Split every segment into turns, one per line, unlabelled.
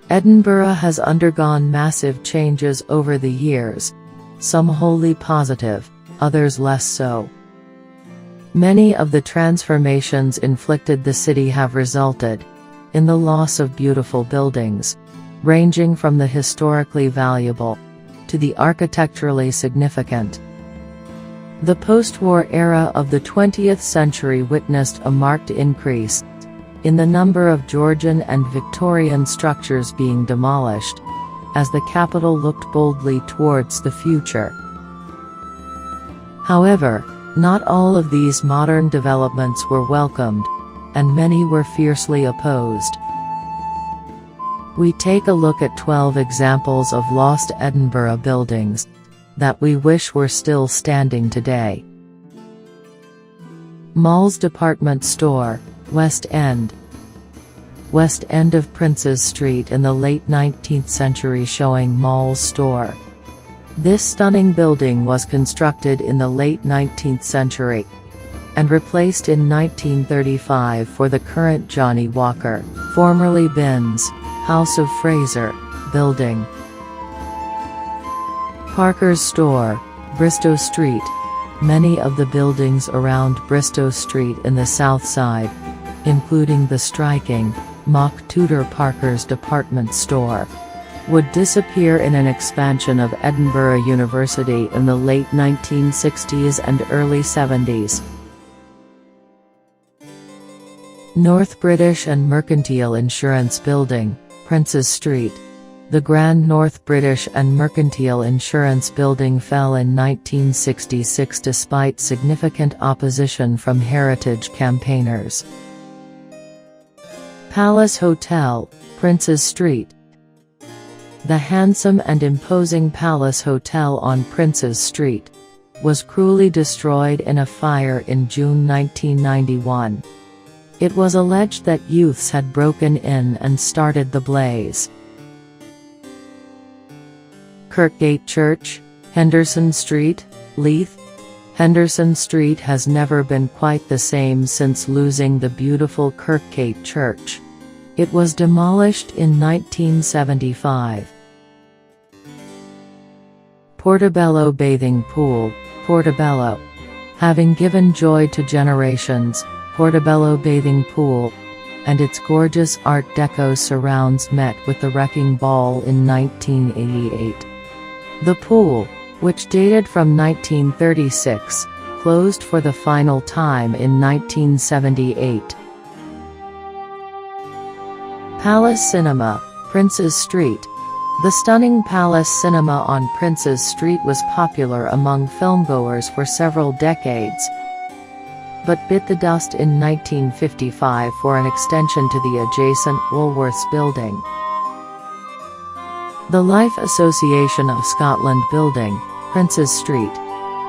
Edinburgh has undergone massive changes over the years, some wholly positive, others less so. Many of the transformations inflicted the city have resulted in the loss of beautiful buildings, ranging from the historically valuable to the architecturally significant. The post-war era of the 20th century witnessed a marked increase in the number of Georgian and Victorian structures being demolished, as the capital looked boldly towards the future. However, not all of these modern developments were welcomed, and many were fiercely opposed. We take a look at 12 examples of lost Edinburgh buildings that we wish were still standing today. Mall's department store, West End. West End of Princes Street in the late 19th century, showing Mall's store. This stunning building was constructed in the late 19th century and replaced in 1935 for the current Johnny Walker, formerly Binns, House of Fraser, building. Parker's store, Bristow Street. Many of the buildings around Bristow Street in the south side, including the striking, mock Tudor Parker's department store, would disappear in an expansion of Edinburgh University in the late 1960s and early 70s. North British and Mercantile Insurance Building, Princes Street. The Grand North British and Mercantile Insurance Building fell in 1966 despite significant opposition from heritage campaigners. Palace Hotel, Princes Street. The handsome and imposing Palace Hotel on Princes Street was cruelly destroyed in a fire in June 1991. It was alleged that youths had broken in and started the blaze. Kirkgate Church, Henderson Street, Leith. Henderson Street has never been quite the same since losing the beautiful Kirkgate Church. It was demolished in 1975. Portobello Bathing Pool, Portobello. Having given joy to generations, Portobello Bathing Pool and its gorgeous Art Deco surrounds met with the wrecking ball in 1988. The pool, which dated from 1936, closed for the final time in 1978. Palace Cinema, Princes Street. The stunning Palace Cinema on Princes Street was popular among filmgoers for several decades, but bit the dust in 1955 for an extension to the adjacent Woolworths building. The Life Association of Scotland Building, Princes Street.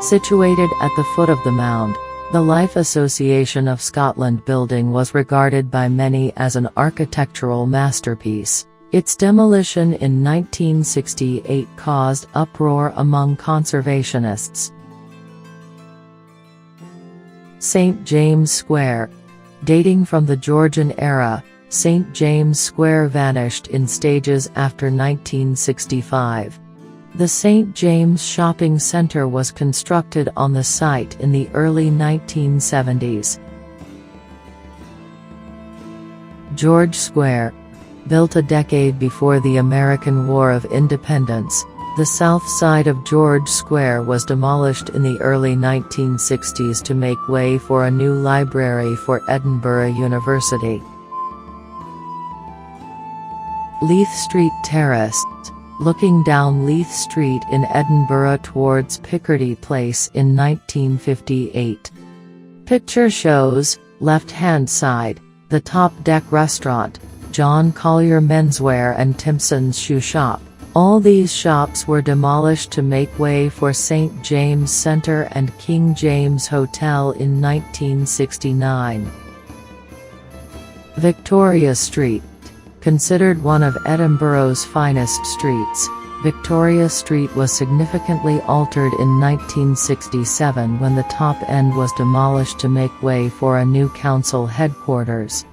Situated at the foot of the mound, the Life Association of Scotland Building was regarded by many as an architectural masterpiece. Its demolition in 1968 caused uproar among conservationists. St. James Square. Dating from the Georgian era, St. James Square vanished in stages after 1965. The St. James Shopping Centre was constructed on the site in the early 1970s. George Square. Built a decade before the American War of Independence, the south side of George Square was demolished in the early 1960s to make way for a new library for Edinburgh University. Leith Street Terrace. Looking down Leith Street in Edinburgh towards Picardy Place in 1958. Picture shows, left-hand side, the Top Deck Restaurant, John Collier Menswear and Timpson's Shoe Shop. All these shops were demolished to make way for St. James Centre and King James Hotel in 1969. Victoria Street. Considered one of Edinburgh's finest streets, Victoria Street was significantly altered in 1967 when the top end was demolished to make way for a new council headquarters.